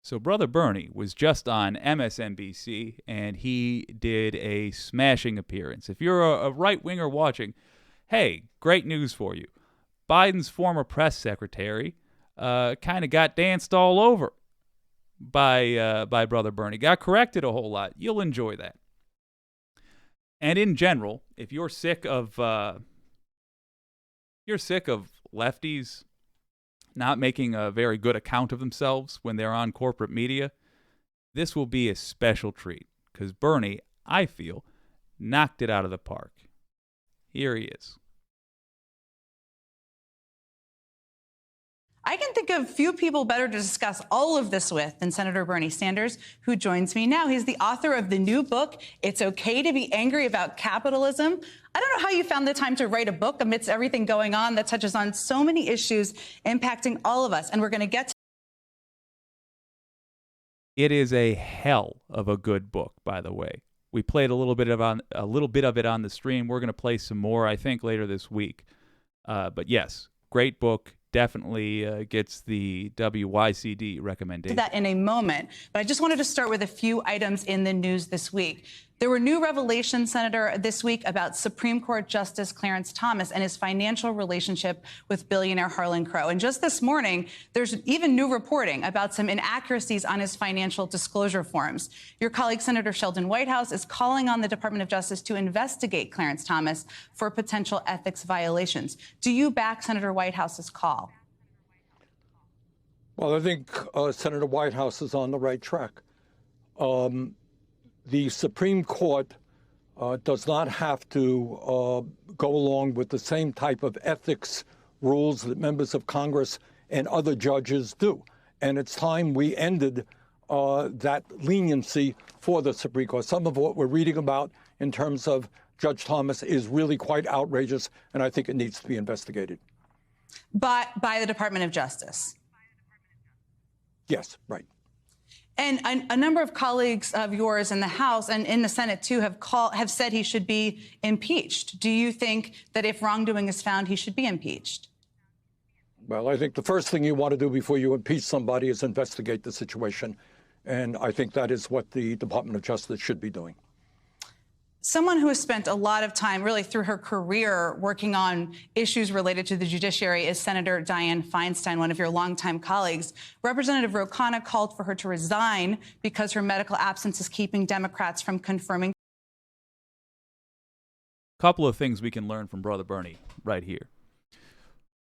So Brother Bernie was just on MSNBC, and he did a smashing appearance. If you're a right-winger watching, hey, great news for you. Biden's former press secretary kind of got danced all over by Brother Bernie. Got corrected a whole lot. You'll enjoy that. And in general, if you're sick of lefties not making a very good account of themselves when they're on corporate media, this will be a special treat because Bernie, I feel, knocked it out of the park. Here he is. I can think of few people better to discuss all of this with than Senator Bernie Sanders, who joins me now. He's the author of the new book, It's Okay to Be Angry About Capitalism. I don't know how you found the time to write a book amidst everything going on that touches on so many issues impacting all of us. And we're going to get to It is a hell of a good book, by the way. We played a little bit of it on the stream. We're going to play some more, I think, later this week. But yes, great book. Definitely gets the WYCD recommendation. that in a moment, but I just wanted to start with a few items in the news this week. There were new revelations, Senator, this week about Supreme Court Justice Clarence Thomas and his financial relationship with billionaire Harlan Crow. And just this morning, there's even new reporting about some inaccuracies on his financial disclosure forms. Your colleague, Senator Sheldon Whitehouse, is calling on the Department of Justice to investigate Clarence Thomas for potential ethics violations. Do you back Senator Whitehouse's call? Well, I think Senator Whitehouse is on the right track. The Supreme Court does not have to go along with the same type of ethics rules that members of Congress and other judges do. And it's time we ended that leniency for the Supreme Court. Some of what we're reading about in terms of Judge Thomas is really quite outrageous, and I think it needs to be investigated. By the Department of Justice? Yes, right. And a number of colleagues of yours in the House and in the Senate, too, have said he should be impeached. Do you think that if wrongdoing is found, he should be impeached? Well, I think the first thing you want to do before you impeach somebody is investigate the situation. And I think that is what the Department of Justice should be doing. Someone who has spent a lot of time, really through her career, working on issues related to the judiciary is Senator Dianne Feinstein, one of your longtime colleagues. Representative Ro Khanna called for her to resign because her medical absence is keeping Democrats from confirming. Couple of things we can learn from Brother Bernie right here.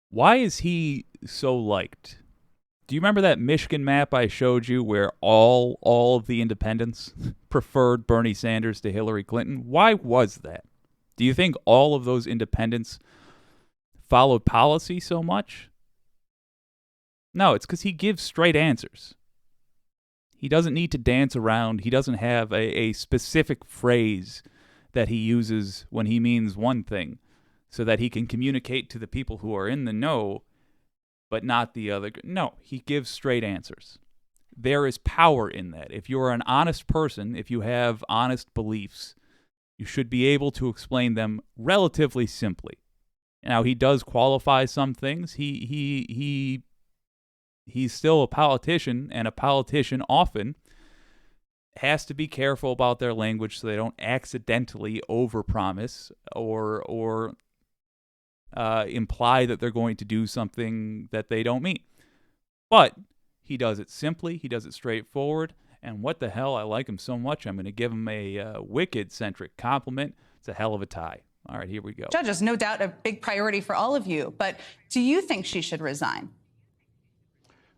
Why is he so liked? Do you remember that Michigan map I showed you where all of the independents preferred Bernie Sanders to Hillary Clinton? Why was that? Do you think all of those independents followed policy so much? No, it's because he gives straight answers. He doesn't need to dance around. He doesn't have a specific phrase that he uses when he means one thing so that he can communicate to the people who are in the know but not the other. No, he gives straight answers. There is power in that. If you're an honest person, if you have honest beliefs, you should be able to explain them relatively simply. Now, he does qualify some things. He's still a politician, and a politician often has to be careful about their language so they don't accidentally overpromise or imply that they're going to do something that they don't mean. But he does it simply. He does it straightforward. And what the hell? I like him so much. I'm going to give him a wicked-centric compliment. It's a hell of a tie. All right, here we go. Judges, no doubt a big priority for all of you. But do you think she should resign?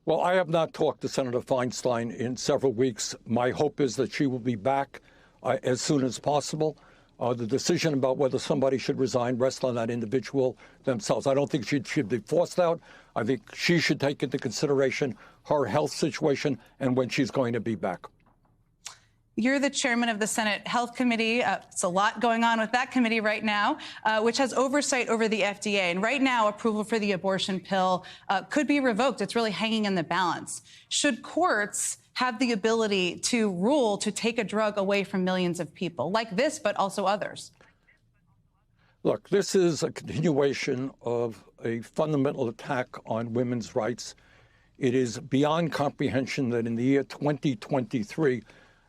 Well, I have not talked to Senator Feinstein in several weeks. My hope is that she will be back as soon as possible. The decision about whether somebody should resign rests on that individual themselves. I don't think she should be forced out. I think she should take into consideration her health situation and when she's going to be back. You're the chairman of the Senate Health Committee. It's a lot going on with that committee right now, which has oversight over the FDA. And right now, approval for the abortion pill could be revoked. It's really hanging in the balance. Should courts have the ability to rule to take a drug away from millions of people, like this, but also others? Look, this is a continuation of a fundamental attack on women's rights. It is beyond comprehension that in the year 2023,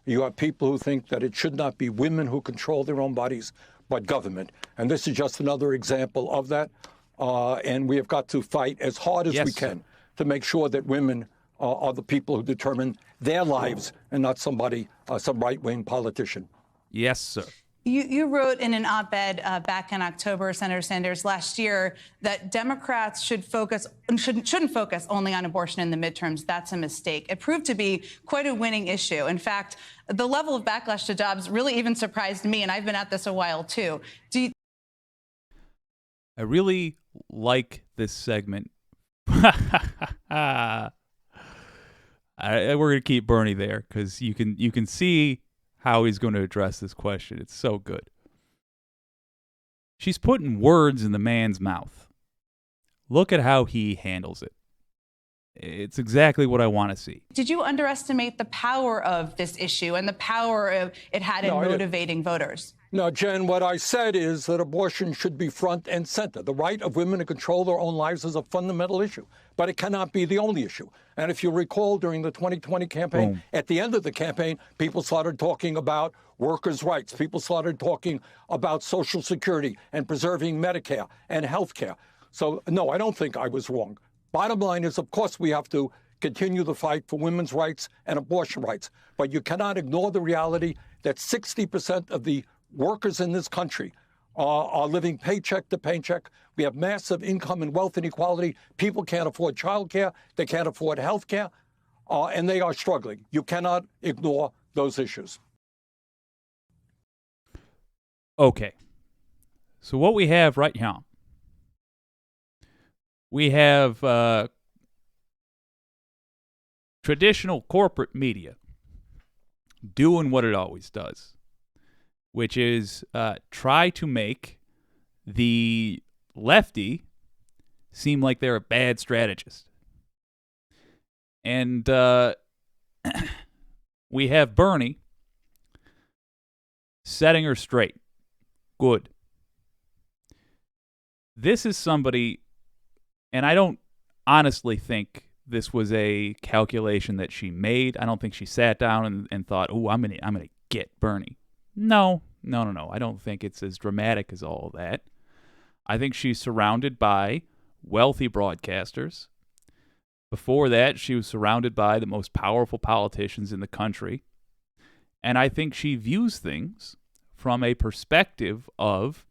you have people who think that it should not be women who control their own bodies, but government. And this is just another example of that. And we have got to fight as hard as we can to make sure that women are the people who determine their lives and not somebody, some right-wing politician. Yes, sir. You wrote in an op-ed back in October, Senator Sanders, last year, that Democrats shouldn't focus only on abortion in the midterms. That's a mistake. It proved to be quite a winning issue. In fact, the level of backlash to Dobbs really even surprised me, and I've been at this a while too. I really like this segment. We're going to keep Bernie there because you can see how he's going to address this question. It's so good. She's putting words in the man's mouth. Look at how he handles it. It's exactly what I want to see. Did you underestimate the power of this issue and the power it had in motivating voters? No, Jen, what I said is that abortion should be front and center. The right of women to control their own lives is a fundamental issue, but it cannot be the only issue. And if you recall, during the 2020 campaign, at the end of the campaign, people started talking about workers' rights. People started talking about Social Security and preserving Medicare and health care. So, no, I don't think I was wrong. Bottom line is, of course, we have to continue the fight for women's rights and abortion rights. But you cannot ignore the reality that 60% of the workers in this country are living paycheck to paycheck. We have massive income and wealth inequality. People can't afford child care. They can't afford health care. And they are struggling. You cannot ignore those issues. Okay. So what we have right now, we have traditional corporate media doing what it always does, which is try to make the lefty seem like they're a bad strategist. And we have Bernie setting her straight. Good. This is somebody, and I don't honestly think this was a calculation that she made. I don't think she sat down and thought, "Oh, I'm gonna get Bernie." No. I don't think it's as dramatic as all of that. I think she's surrounded by wealthy broadcasters. Before that, she was surrounded by the most powerful politicians in the country. And I think she views things from a perspective of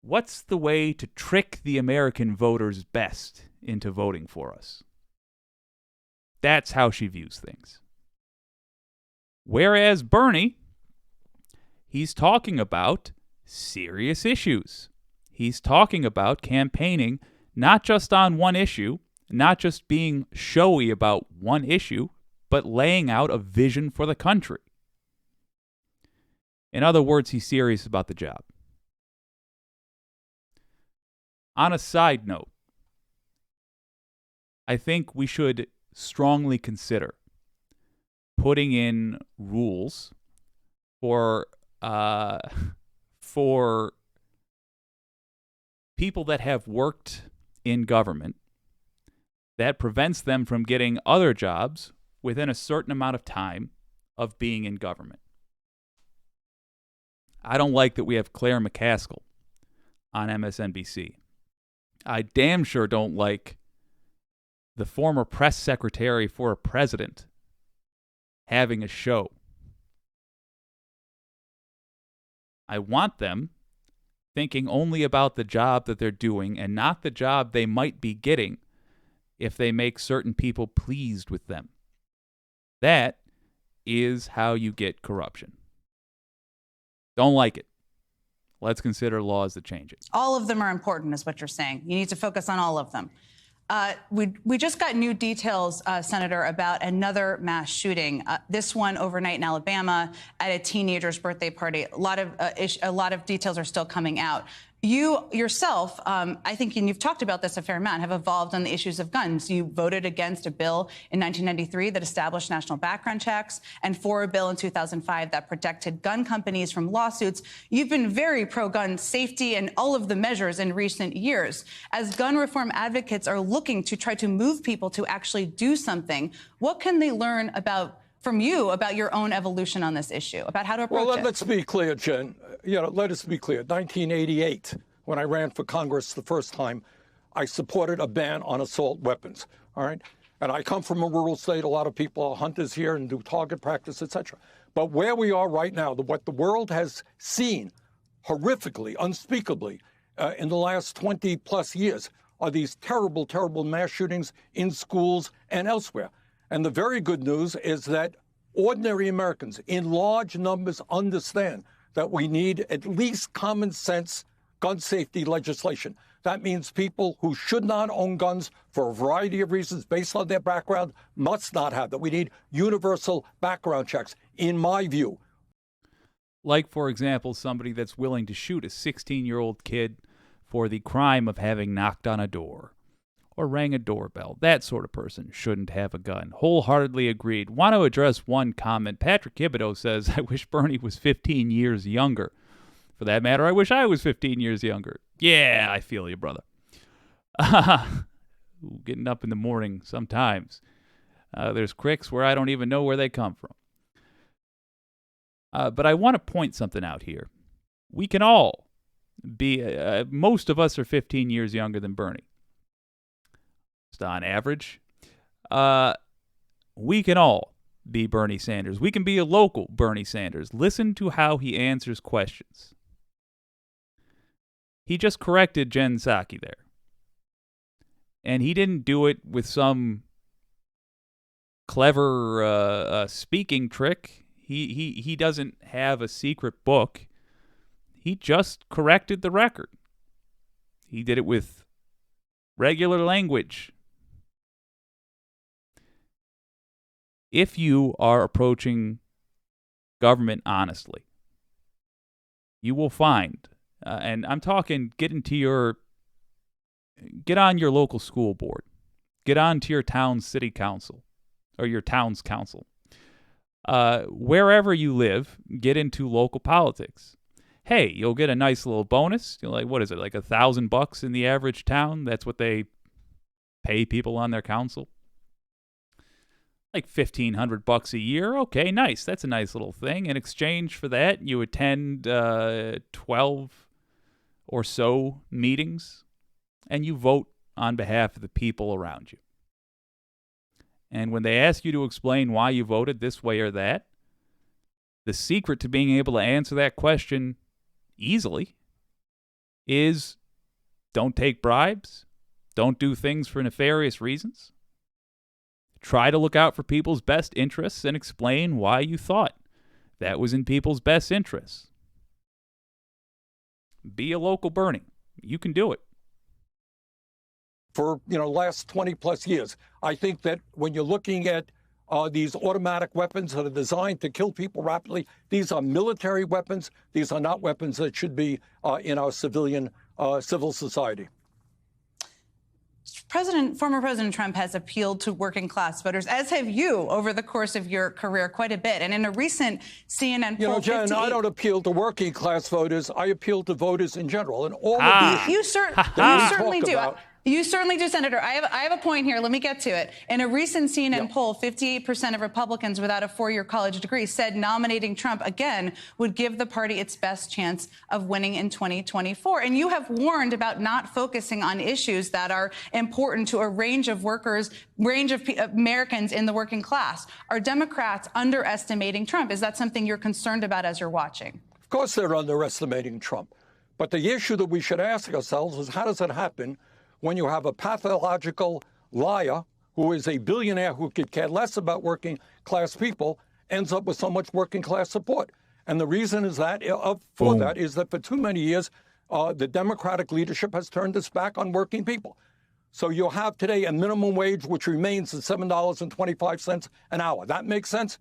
what's the way to trick the American voters best into voting for us. That's how she views things. Whereas Bernie, he's talking about serious issues. He's talking about campaigning not just on one issue, not just being showy about one issue, but laying out a vision for the country. In other words, he's serious about the job. On a side note, I think we should strongly consider putting in rules for people that have worked in government that prevents them from getting other jobs within a certain amount of time of being in government. I don't like that we have Claire McCaskill on MSNBC. I damn sure don't like the former press secretary for a president having a show. I want them thinking only about the job that they're doing and not the job they might be getting if they make certain people pleased with them. That is how you get corruption. Don't like it. Let's consider laws that change it. All of them are important, is what you're saying. You need to focus on all of them. We just got new details, Senator, about another mass shooting. This one overnight in Alabama at a teenager's birthday party. A lot of details are still coming out. You yourself, I think, and you've talked about this a fair amount, have evolved on the issues of guns. You voted against a bill in 1993 that established national background checks and for a bill in 2005 that protected gun companies from lawsuits. You've been very pro-gun safety and all of the measures in recent years. As gun reform advocates are looking to try to move people to actually do something, what can they learn from you about your own evolution on this issue, about how to approach it? Well, let's be clear, Jen. Let us be clear. 1988, when I ran for Congress the first time, I supported a ban on assault weapons. All right. And I come from a rural state. A lot of people are hunters here and do target practice, et cetera. But where we are right now, what the world has seen horrifically, unspeakably, in the last 20 plus years are these terrible, terrible mass shootings in schools and elsewhere. And the very good news is that ordinary Americans in large numbers understand that we need at least common sense gun safety legislation. That means people who should not own guns for a variety of reasons based on their background must not have that. We need universal background checks, in my view. Like, for example, somebody that's willing to shoot a 16-year-old kid for the crime of having knocked on a door or rang a doorbell. That sort of person shouldn't have a gun. Wholeheartedly agreed. Want to address one comment. Patrick Thibodeau says, I wish Bernie was 15 years younger. For that matter, I wish I was 15 years younger. Yeah, I feel you, brother. Getting up in the morning sometimes. There's cricks where I don't even know where they come from. But I want to point something out here. We can all be, most of us are 15 years younger than Bernie. Just on average. We can all be Bernie Sanders. We can be a local Bernie Sanders. Listen to how he answers questions. He just corrected Jen Psaki there. And he didn't do it with some clever speaking trick. He doesn't have a secret book. He just corrected the record. He did it with regular language. If you are approaching government honestly, you will find, and I'm talking get on your local school board, get on to your town's city council or your town's council. Wherever you live, get into local politics. Hey, you'll get a nice little bonus. You're like, what is it, like $1,000 in the average town? That's what they pay people on their council. Like $1,500 a year. Okay, nice. That's a nice little thing. In exchange for that, you attend 12 or so meetings, and you vote on behalf of the people around you. And when they ask you to explain why you voted this way or that, the secret to being able to answer that question easily is don't take bribes, don't do things for nefarious reasons. Try to look out for people's best interests and explain why you thought that was in people's best interests. Be a local Bernie. You can do it. For last 20 plus years, I think that when you're looking at these automatic weapons that are designed to kill people rapidly, these are military weapons. These are not weapons that should be in our civil society. Former President Trump has appealed to working class voters, as have you over the course of your career quite a bit. And in a recent CNN poll, Jen, I don't appeal to working class voters. I appeal to voters in general. And all of these you certainly do. You certainly do, Senator. I have a point here. Let me get to it. In a recent CNN poll, 58% of Republicans without a four-year college degree said nominating Trump again would give the party its best chance of winning in 2024. And you have warned about not focusing on issues that are important to a range of workers, range of Americans in the working class. Are Democrats underestimating Trump? Is that something you're concerned about as you're watching? Of course they're underestimating Trump. But the issue that we should ask ourselves is how does it happen when you have a pathological liar who is a billionaire who could care less about working class people ends up with so much working class support? And the reason is that that is that for too many years, the Democratic leadership has turned its back on working people. So you'll have today a minimum wage which remains at $7.25 an hour. That makes sense?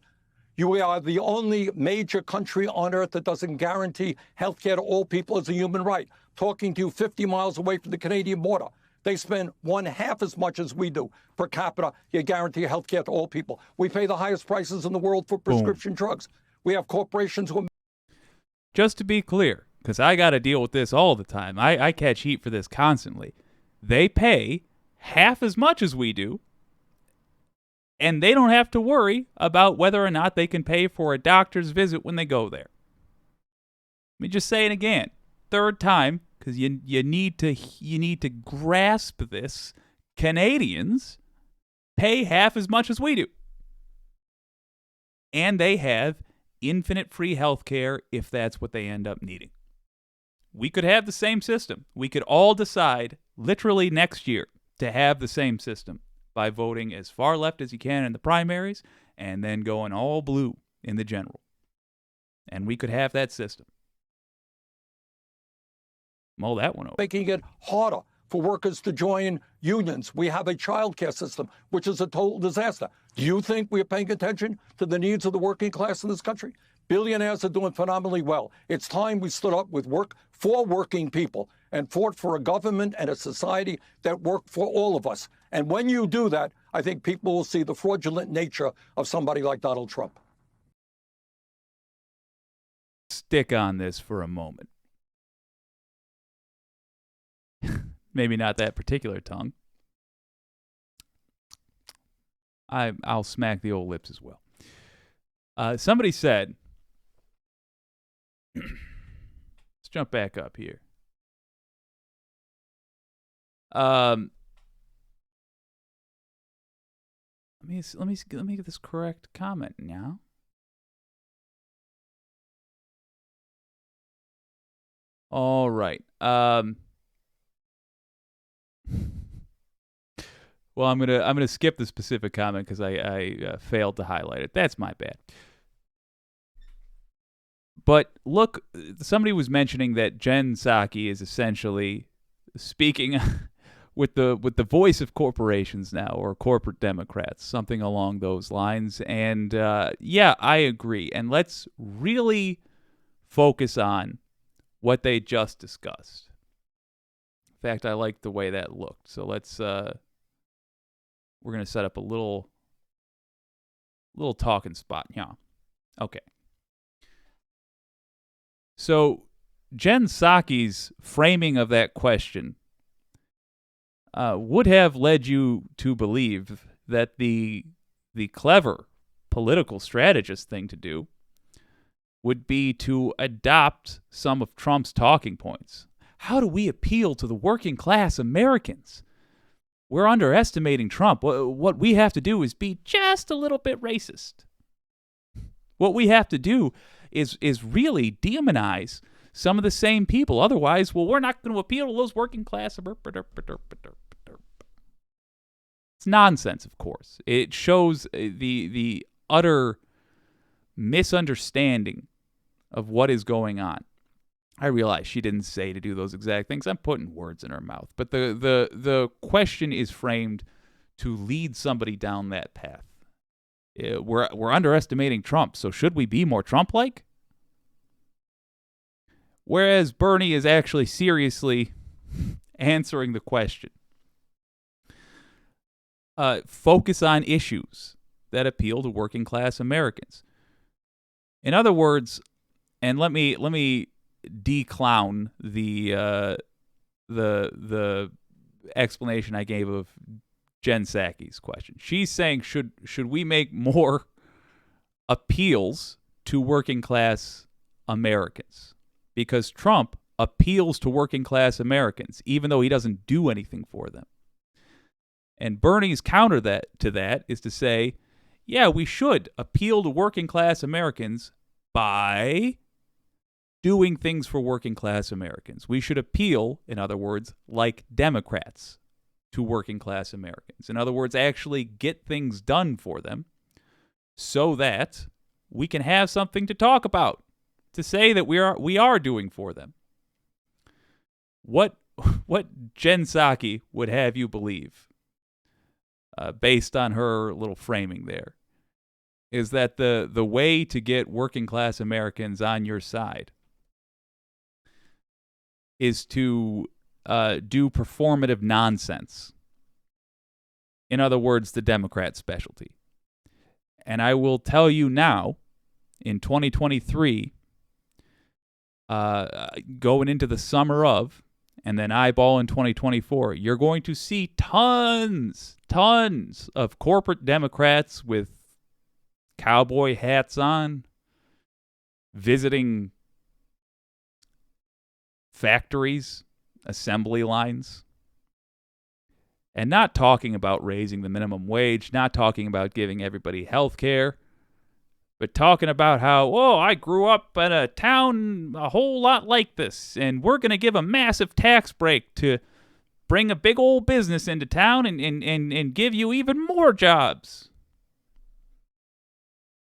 You are the only major country on earth that doesn't guarantee health care to all people as a human right. talking to you 50 miles away from the Canadian border. They spend one half as much as we do per capita. You guarantee health care to all people. We pay the highest prices in the world for prescription drugs. We have corporations who... Just to be clear, because I got to deal with this all the time. I catch heat for this constantly. They pay half as much as we do, and they don't have to worry about whether or not they can pay for a doctor's visit when they go there. Let me just say it again. Third time, because you need to grasp this. Canadians pay half as much as we do. And they have infinite free health care if that's what they end up needing. We could have the same system. We could all decide literally next year to have the same system by voting as far left as you can in the primaries and then going all blue in the general. And we could have that system. Mull that one over. Making it harder for workers to join unions. We have a child care system, which is a total disaster. Do you think we are paying attention to the needs of the working class in this country? Billionaires are doing phenomenally well. It's time we stood up with work for working people and fought for a government and a society that work for all of us. And when you do that, I think people will see the fraudulent nature of somebody like Donald Trump. Stick on this for a moment. Maybe not that particular tongue. I'll smack the old lips as well. Somebody said, let's jump back up here. Let me get this correct comment now. All right. Well, I'm gonna skip the specific comment because I failed to highlight it. That's my bad. But look, somebody was mentioning that Jen Psaki is essentially speaking with the voice of corporations now, or corporate Democrats, something along those lines. And yeah, I agree. And let's really focus on what they just discussed. In fact, I like the way that looked. So let's we're going to set up a little talking spot. Yeah. Okay. So Jen Psaki's framing of that question would have led you to believe that the clever political strategist thing to do would be to adopt some of Trump's talking points. How do we appeal to the working class Americans? We're underestimating Trump. What we have to do is be just a little bit racist. What we have to do is really demonize some of the same people. Otherwise, well, we're not going to appeal to those working class. It's nonsense, of course. It shows the utter misunderstanding of what is going on. I realize she didn't say to do those exact things. I'm putting words in her mouth. But the question is framed to lead somebody down that path. We're underestimating Trump, so should we be more Trump-like? Whereas Bernie is actually seriously answering the question. Focus on issues that appeal to working class Americans. In other words, and let me declown the explanation I gave of Jen Psaki's question. She's saying should we make more appeals to working class Americans? Because Trump appeals to working class Americans, even though he doesn't do anything for them. And Bernie's counter to that is to say, yeah, we should appeal to working class Americans by doing things for working class Americans. We should appeal, in other words, like Democrats, to working class Americans. In other words, actually get things done for them so that we can have something to talk about, to say that we are doing for them. What Jen Psaki would have you believe, based on her little framing there, is that the way to get working class Americans on your side is to do performative nonsense. In other words, the Democrat specialty. And I will tell you now, in 2023, going into the summer of, and then eyeball in 2024, you're going to see tons of corporate Democrats with cowboy hats on, visiting factories, assembly lines, and not talking about raising the minimum wage, not talking about giving everybody health care, but talking about how, I grew up in a town a whole lot like this, and we're going to give a massive tax break to bring a big old business into town and give you even more jobs.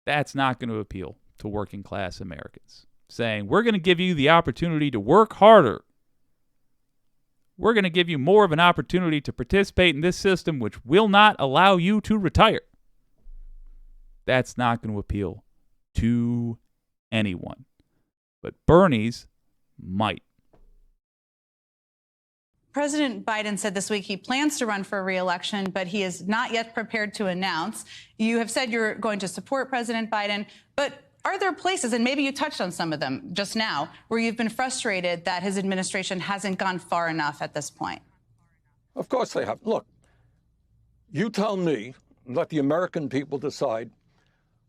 That's not going to appeal to working class Americans. Saying, we're going to give you the opportunity to work harder. We're going to give you more of an opportunity to participate in this system, which will not allow you to retire. That's not going to appeal to anyone. But Bernie's might. President Biden said this week he plans to run for re-election, but he is not yet prepared to announce. You have said you're going to support President Biden, but are there places, and maybe you touched on some of them just now, where you've been frustrated that his administration hasn't gone far enough at this point? Of course they have. Look, you tell me, let the American people decide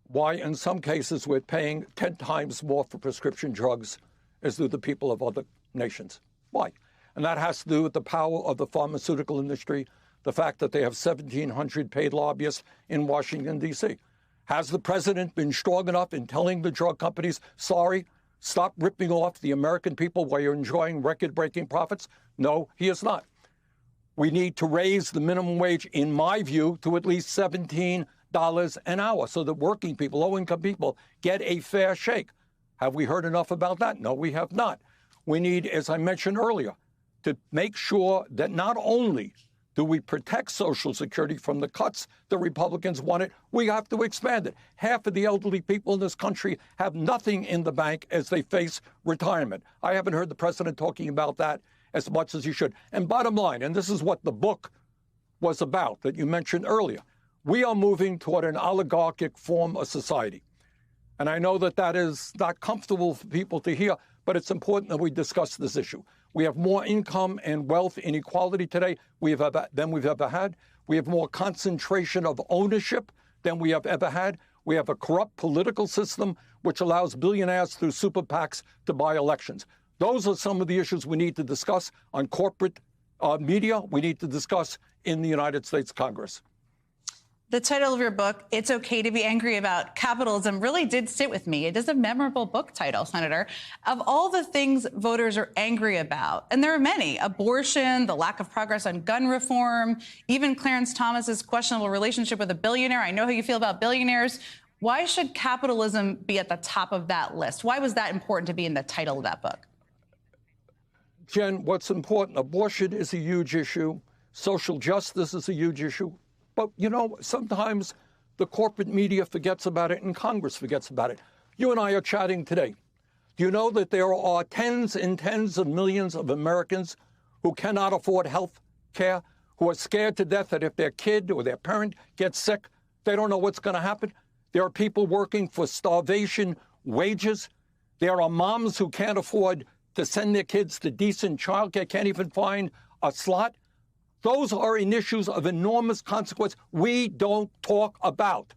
why in some cases we're paying 10 times more for prescription drugs as do the people of other nations. Why? And that has to do with the power of the pharmaceutical industry, the fact that they have 1,700 paid lobbyists in Washington, D.C. Has the president been strong enough in telling the drug companies, sorry, stop ripping off the American people while you're enjoying record-breaking profits? No, he has not. We need to raise the minimum wage, in my view, to at least $17 an hour so that working people, low-income people, get a fair shake. Have we heard enough about that? No, we have not. We need, as I mentioned earlier, to make sure that not only do we protect Social Security from the cuts the Republicans wanted, we have to expand it. Half of the elderly people in this country have nothing in the bank as they face retirement. I haven't heard the president talking about that as much as he should. And bottom line, and this is what the book was about that you mentioned earlier, we are moving toward an oligarchic form of society. And I know that that is not comfortable for people to hear, but it's important that we discuss this issue. We have more income and wealth inequality today than we've ever had. We have more concentration of ownership than we have ever had. We have a corrupt political system which allows billionaires through super PACs to buy elections. Those are some of the issues we need to discuss on corporate media. We need to discuss in the United States Congress. The title of your book, It's Okay to Be Angry About Capitalism, really did sit with me. It is a memorable book title, Senator. Of all the things voters are angry about, and there are many, abortion, the lack of progress on gun reform, even Clarence Thomas's questionable relationship with a billionaire. I know how you feel about billionaires. Why should capitalism be at the top of that list? Why was that important to be in the title of that book? Jen, what's important? Abortion is a huge issue. Social justice is a huge issue. But, you know, sometimes the corporate media forgets about it and Congress forgets about it. You and I are chatting today. Do you know that there are tens and tens of millions of Americans who cannot afford health care, who are scared to death that if their kid or their parent gets sick, they don't know what's going to happen? There are people working for starvation wages. There are moms who can't afford to send their kids to decent childcare, can't even find a slot. Those are issues of enormous consequence we don't talk about.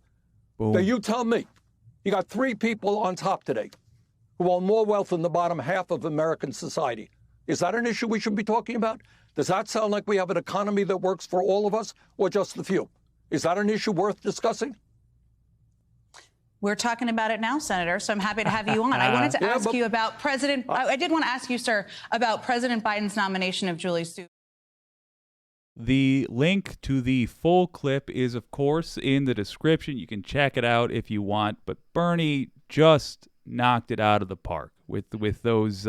Boom. Now, you tell me, you got three people on top today who own more wealth than the bottom half of American society. Is that an issue we should be talking about? Does that sound like we have an economy that works for all of us or just the few? Is that an issue worth discussing? We're talking about it now, Senator, so I'm happy to have you on. I wanted to ask you about I did want to ask you, sir, about President Biden's nomination of Julie Su. The link to the full clip is, of course, in the description. You can check it out if you want. But Bernie just knocked it out of the park with those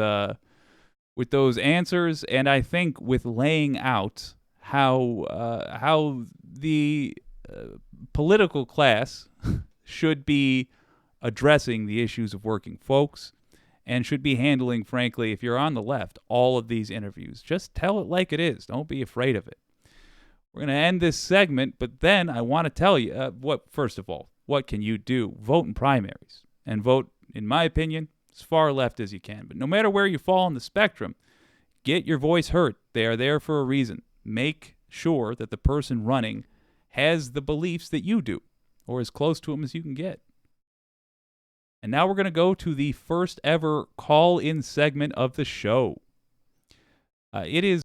answers, and I think with laying out how the political class should be addressing the issues of working folks, and should be handling, frankly, if you're on the left, all of these interviews. Just tell it like it is. Don't be afraid of it. We're going to end this segment, but then I want to tell you, first of all, what can you do? Vote in primaries. And vote, in my opinion, as far left as you can. But no matter where you fall on the spectrum, get your voice heard. They are there for a reason. Make sure that the person running has the beliefs that you do, or as close to them as you can get. And now we're going to go to the first ever call-in segment of the show. It is